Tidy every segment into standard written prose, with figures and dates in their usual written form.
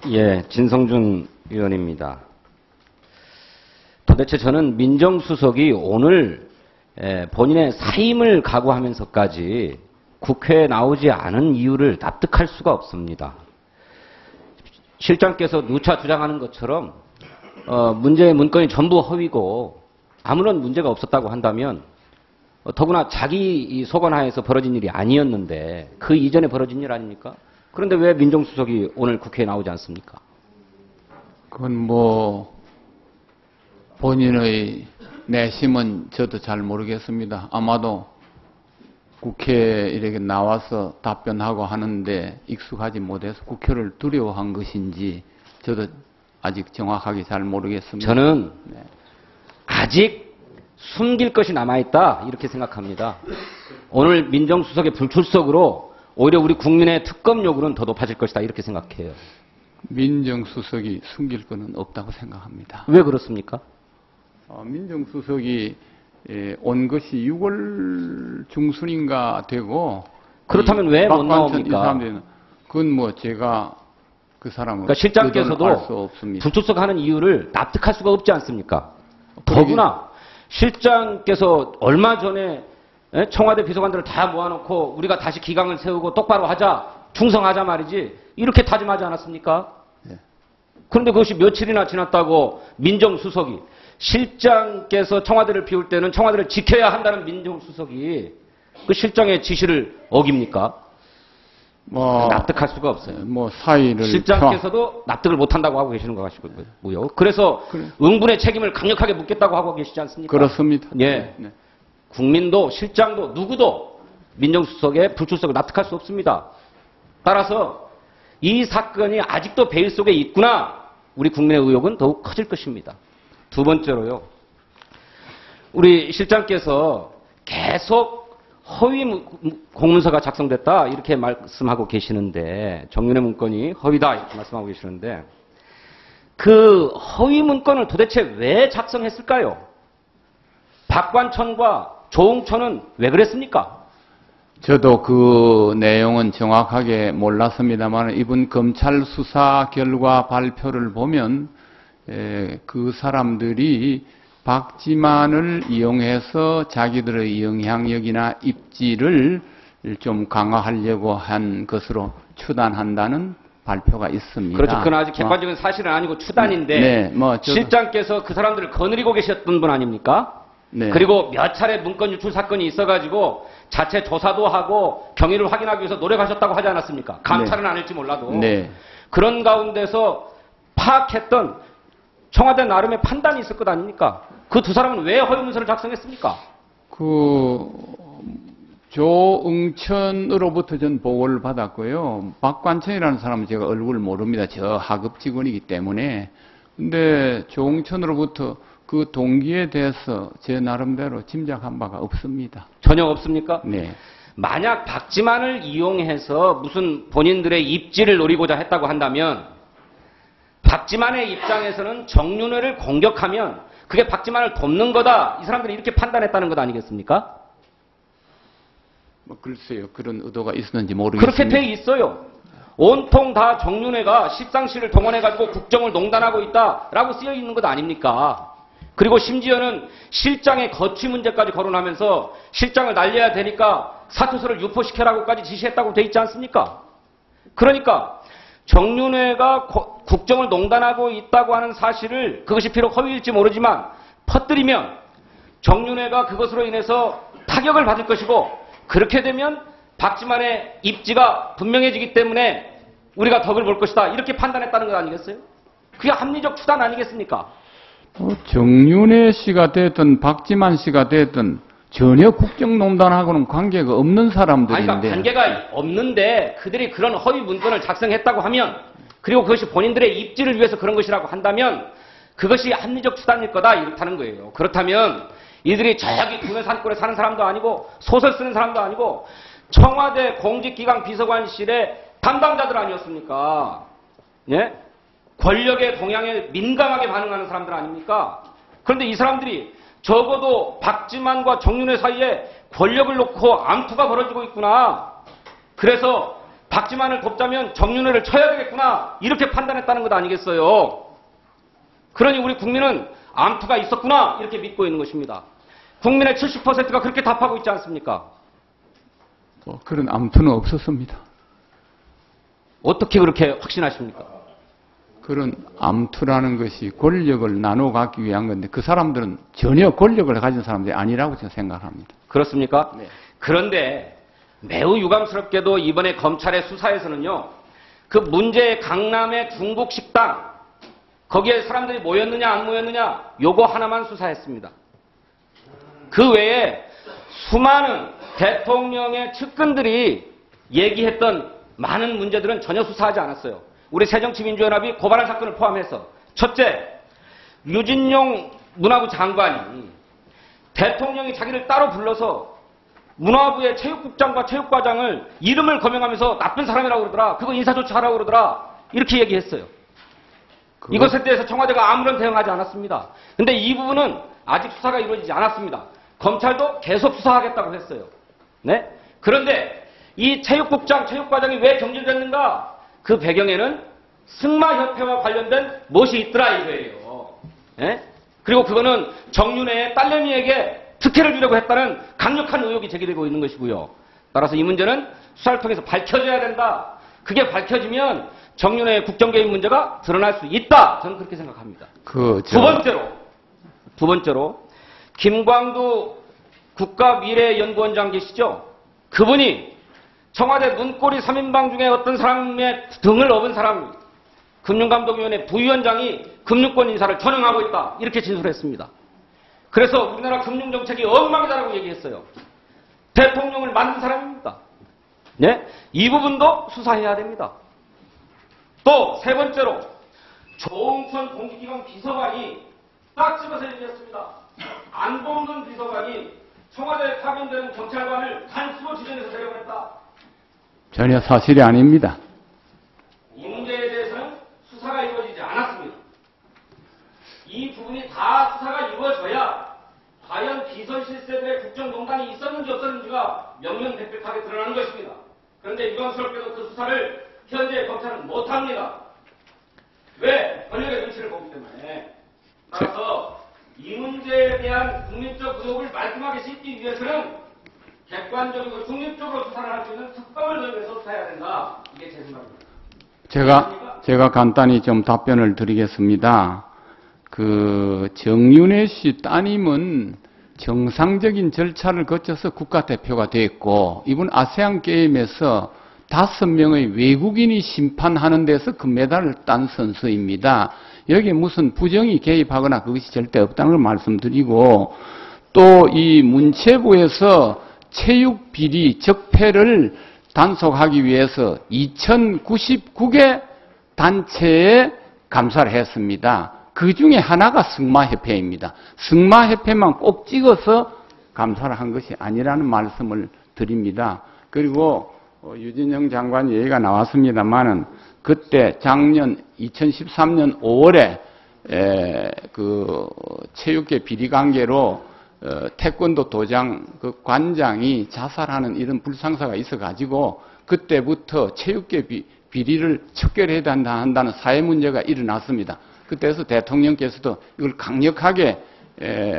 예, 진성준 의원입니다. 도대체 저는 민정수석이 오늘 본인의 사임을 각오하면서까지 국회에 나오지 않은 이유를 납득할 수가 없습니다. 실장께서 누차 주장하는 것처럼 문제의 문건이 전부 허위고 아무런 문제가 없었다고 한다면 더구나 자기 소관하에서 벌어진 일이 아니었는데 그 이전에 벌어진 일 아닙니까? 그런데 왜 민정수석이 오늘 국회에 나오지 않습니까? 그건 본인의 내심은 저도 잘 모르겠습니다. 아마도 국회에 이렇게 나와서 답변하고 하는데 익숙하지 못해서 국회를 두려워한 것인지 저도 아직 정확하게 잘 모르겠습니다. 저는 아직 숨길 것이 남아있다 이렇게 생각합니다. 오늘 민정수석의 불출석으로 오히려 우리 국민의 특검 요구는 더 높아질 것이다 이렇게 생각해요. 민정수석이 숨길 것은 없다고 생각합니다. 왜 그렇습니까? 민정수석이 온 것이 6월 중순인가 되고 그렇다면 왜 못 나옵니까? 그건 제가 그 사람을 그러니까 실장께서도 알 수 없습니다. 불출석하는 이유를 납득할 수가 없지 않습니까? 더구나 실장께서 얼마 전에 청와대 비서관들을 다 모아놓고 우리가 다시 기강을 세우고 똑바로 하자, 충성하자 말이지 이렇게 다짐하지 않았습니까? 네. 그런데 그것이 며칠이나 지났다고 민정수석이 실장께서 청와대를 비울 때는 청와대를 지켜야 한다는 민정수석이 그 실장의 지시를 어깁니까? 납득할 수가 없어요. 사의를 실장께서도 납득을 못한다고 하고 계시는 것 같고요. 그래서 응분의 책임을 강력하게 묻겠다고 하고 계시지 않습니까? 그렇습니다. 예. 네. 국민도 실장도 누구도 민정수석의 불출석을 납득할 수 없습니다. 따라서 이 사건이 아직도 베일 속에 있구나. 우리 국민의 의혹은 더욱 커질 것입니다. 두 번째로요. 우리 실장께서 계속 허위 공문서가 작성됐다 이렇게 말씀하고 계시는데 정윤의 문건이 허위다 이렇게 말씀하고 계시는데 그 허위 문건을 도대체 왜 작성했을까요? 박관천과 조응천은 왜 그랬습니까? 저도 그 내용은 정확하게 몰랐습니다만 이번 검찰 수사 결과 발표를 보면 그 사람들이 박지만을 이용해서 자기들의 영향력이나 입지를 좀 강화하려고 한 것으로 추단한다는 발표가 있습니다. 그렇죠. 그건 아직 객관적인 사실은 아니고 추단인데 실장께서 그 사람들을 거느리고 계셨던 분 아닙니까? 네. 그리고 몇 차례 문건 유출 사건이 있어가지고 자체 조사도 하고 경위를 확인하기 위해서 노력하셨다고 하지 않았습니까? 감찰은 안 할지 몰라도. 네. 그런 가운데서 파악했던 청와대 나름의 판단이 있을 것 아닙니까? 그 두 사람은 왜 허위문서를 작성했습니까? 조응천으로부터 전 보고를 받았고요. 박관천이라는 사람은 제가 얼굴을 모릅니다. 저 하급 직원이기 때문에. 근데 조응천으로부터 그 동기에 대해서 제 나름대로 짐작한 바가 없습니다. 전혀 없습니까? 네. 만약 박지만을 이용해서 무슨 본인들의 입지를 노리고자 했다고 한다면 박지만의 입장에서는 정윤회를 공격하면 그게 박지만을 돕는 거다. 이 사람들이 이렇게 판단했다는 것 아니겠습니까? 글쎄요. 그런 의도가 있었는지 모르겠습니다. 그렇게 돼 있어요. 온통 다 정윤회가 십상시를 동원해가지고 국정을 농단하고 있다라고 쓰여 있는 것 아닙니까? 그리고 심지어는 실장의 거취 문제까지 거론하면서 실장을 날려야 되니까 사퇴서를 유포시켜라고까지 지시했다고 돼 있지 않습니까? 그러니까 정윤회가 국정을 농단하고 있다고 하는 사실을 그것이 비록 허위일지 모르지만 퍼뜨리면 정윤회가 그것으로 인해서 타격을 받을 것이고 그렇게 되면 박지만의 입지가 분명해지기 때문에 우리가 덕을 볼 것이다. 이렇게 판단했다는 것 아니겠어요? 그게 합리적 추단 아니겠습니까? 정윤회 씨가 됐든 박지만 씨가 됐든 전혀 국정농단하고는 관계가 없는 사람들인데. 그러니까 관계가 없는데 그들이 그런 허위 문건을 작성했다고 하면 그리고 그것이 본인들의 입지를 위해서 그런 것이라고 한다면 그것이 합리적 추단일 거다 이렇다는 거예요. 그렇다면 이들이 저기 동해산골에 사는 사람도 아니고 소설 쓰는 사람도 아니고 청와대 공직기강 비서관실의 담당자들 아니었습니까? 예? 권력의 동향에 민감하게 반응하는 사람들 아닙니까? 그런데 이 사람들이 적어도 박지만과 정윤회 사이에 권력을 놓고 암투가 벌어지고 있구나. 그래서 박지만을 돕자면 정윤회를 쳐야 되겠구나 이렇게 판단했다는 것 아니겠어요? 그러니 우리 국민은 암투가 있었구나 이렇게 믿고 있는 것입니다. 국민의 70%가 그렇게 답하고 있지 않습니까? 그런 암투는 없었습니다. 어떻게 그렇게 확신하십니까? 그런 암투라는 것이 권력을 나눠 갖기 위한 건데 그 사람들은 전혀 권력을 가진 사람들이 아니라고 저는 생각합니다. 그렇습니까? 네. 그런데 매우 유감스럽게도 이번에 검찰의 수사에서는요. 그 문제의 강남의 중국 식당 거기에 사람들이 모였느냐 안 모였느냐 요거 하나만 수사했습니다. 그 외에 수많은 대통령의 측근들이 얘기했던 많은 문제들은 전혀 수사하지 않았어요. 우리 새정치민주연합이 고발한 사건을 포함해서 첫째, 유진용 문화부 장관이 대통령이 자기를 따로 불러서 문화부의 체육국장과 체육과장을 이름을 거명하면서 나쁜 사람이라고 그러더라. 그거 인사조치하라고 그러더라. 이렇게 얘기했어요. 이것에 대해서 청와대가 아무런 대응하지 않았습니다. 근데 이 부분은 아직 수사가 이루어지지 않았습니다. 검찰도 계속 수사하겠다고 했어요. 네? 그런데 이 체육국장, 체육과장이 왜 경질됐는가? 그 배경에는 승마협회와 관련된 무엇이 있더라 이거예요. 네? 그리고 그거는 정윤회의 딸내미에게 특혜를 주려고 했다는 강력한 의혹이 제기되고 있는 것이고요. 따라서 이 문제는 수사를 통해서 밝혀져야 된다. 그게 밝혀지면 정윤회의 국정개입 문제가 드러날 수 있다. 저는 그렇게 생각합니다. 두 번째로 김광두 국가미래연구원장 계시죠? 그분이 청와대 문고리 3인방 중에 어떤 사람의 등을 업은 사람, 금융감독위원회 부위원장이 금융권 인사를 전행하고 있다. 이렇게 진술했습니다. 그래서 우리나라 금융정책이 엉망이다라고 얘기했어요. 대통령을 만든 사람입니다. 네? 이 부분도 수사해야 됩니다. 또 세 번째로 조응천 공직기관 비서관이 딱 집어서 얘기했습니다. 안봉근 비서관이 청와대에 파견되는 경찰관을 간수로 지정해서 데려갔다. 전혀 사실이 아닙니다. 이 문제에 대해서는 수사가 이루어지지 않았습니다. 이 부분이 다 수사가 이루어져야 과연 비선 실세들의 국정농단이 있었는지 없었는지가 명명백백하게 드러나는 것입니다. 그런데 유감스럽게도 그 수사를 현재 검찰은 못합니다. 왜? 권력의 눈치를 보기 때문에. 따라서 이 문제에 대한 국민적 의혹을 말끔하게 씻기 위해서는 객관적이고 중립적으로 수사를 할 수 있는 특검을 도입해서 수사해야 된다. 이게 제 생각입니다. 제가 간단히 좀 답변을 드리겠습니다. 그 정윤회 씨 따님은 정상적인 절차를 거쳐서 국가대표가 됐고 이번 아세안 게임에서 5명의 외국인이 심판하는 데서 금메달을 딴 선수입니다. 여기에 무슨 부정이 개입하거나 그것이 절대 없다는 걸 말씀드리고 또 이 문체부에서 체육 비리 적폐를 단속하기 위해서 2099개 단체에 감사를 했습니다. 그 중에 하나가 승마협회입니다. 승마협회만 꼭 찍어서 감사를 한 것이 아니라는 말씀을 드립니다. 그리고 유진영 장관 얘기가 나왔습니다만은 그때 작년 2013년 5월에 그 체육계 비리 관계로 태권도 도장 그 관장이 자살하는 이런 불상사가 있어가지고 그때부터 체육계 비리를 척결해야 한다는 사회 문제가 일어났습니다. 그때서 대통령께서도 이걸 강력하게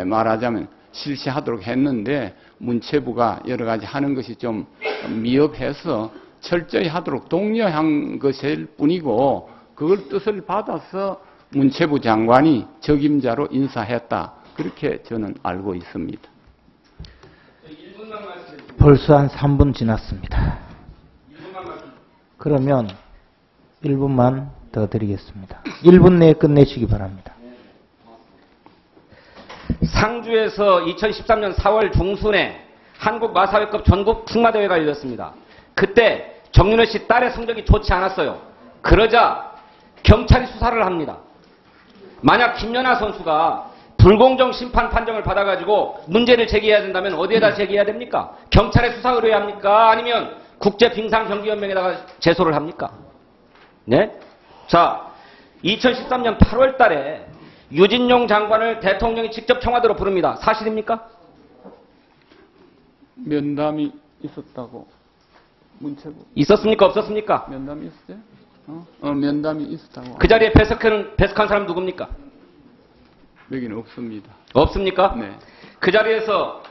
말하자면 실시하도록 했는데 문체부가 여러 가지 하는 것이 좀 미흡해서 철저히 하도록 독려한 것일 뿐이고 그걸 뜻을 받아서 문체부 장관이 적임자로 인사했다. 그렇게 저는 알고 있습니다. 벌써 한 3분 지났습니다. 그러면 1분만 더 드리겠습니다. 1분 내에 끝내시기 바랍니다. 상주에서 2013년 4월 중순에 한국마사회급 전국 승마대회가 열렸습니다. 그때 정윤회 씨 딸의 성적이 좋지 않았어요. 그러자 경찰이 수사를 합니다. 만약 김연아 선수가 불공정 심판 판정을 받아가지고 문제를 제기해야 된다면 어디에다 제기해야 됩니까? 경찰에 수사 의뢰해야 합니까? 아니면 국제빙상경기연맹에다가 제소를 합니까? 네? 자, 2013년 8월 달에 유진용 장관을 대통령이 직접 청와대로 부릅니다. 사실입니까? 면담이 있었다고. 문체부 있었습니까? 없었습니까? 면담이 있었어요? 면담이 있었다고. 그 자리에 배석한 사람 누굽니까? 여기는 없습니다. 없습니까? 네. 그 자리에서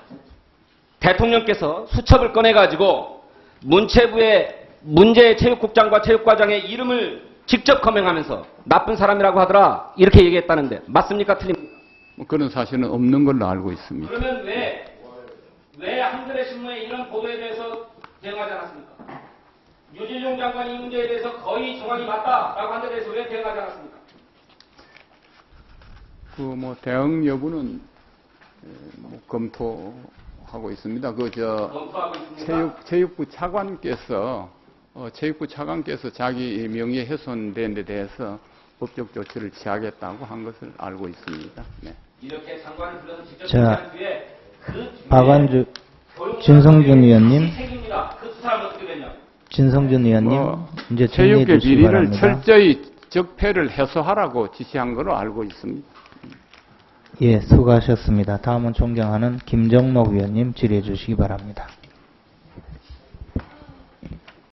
대통령께서 수첩을 꺼내가지고 문체부의 문재의 체육국장과 체육과장의 이름을 직접 거명하면서 나쁜 사람이라고 하더라 이렇게 얘기했다는데 맞습니까? 틀립니까? 뭐 그런 사실은 없는 걸로 알고 있습니다. 그러면 왜 한겨레 신문의 이런 보도에 대해서 대응하지 않았습니까? 유진용 장관이 이 문제에 대해서 거의 정황이 맞다라고 한 데 대해서 왜 대응하지 않았습니까? 그 뭐 대응 여부는 뭐 검토하고 있습니다. 검토하고 있습니다. 체육부 차관께서 자기 명예 훼손된 데 대해서 법적 조치를 취하겠다고 한 것을 알고 있습니다. 네. 이렇게 장관을 불러서 직접 자, 조사한 뒤에 박완주, 진성준 의원님, 책임이다. 그 수사는 어떻게 되냐? 진성준 의원님, 이제 정리해 체육계 주시기 비리를 바랍니다. 철저히 적폐를 해소하라고 지시한 걸로 알고 있습니다. 예, 수고하셨습니다. 다음은 존경하는 김정록 의원님 질의해 주시기 바랍니다.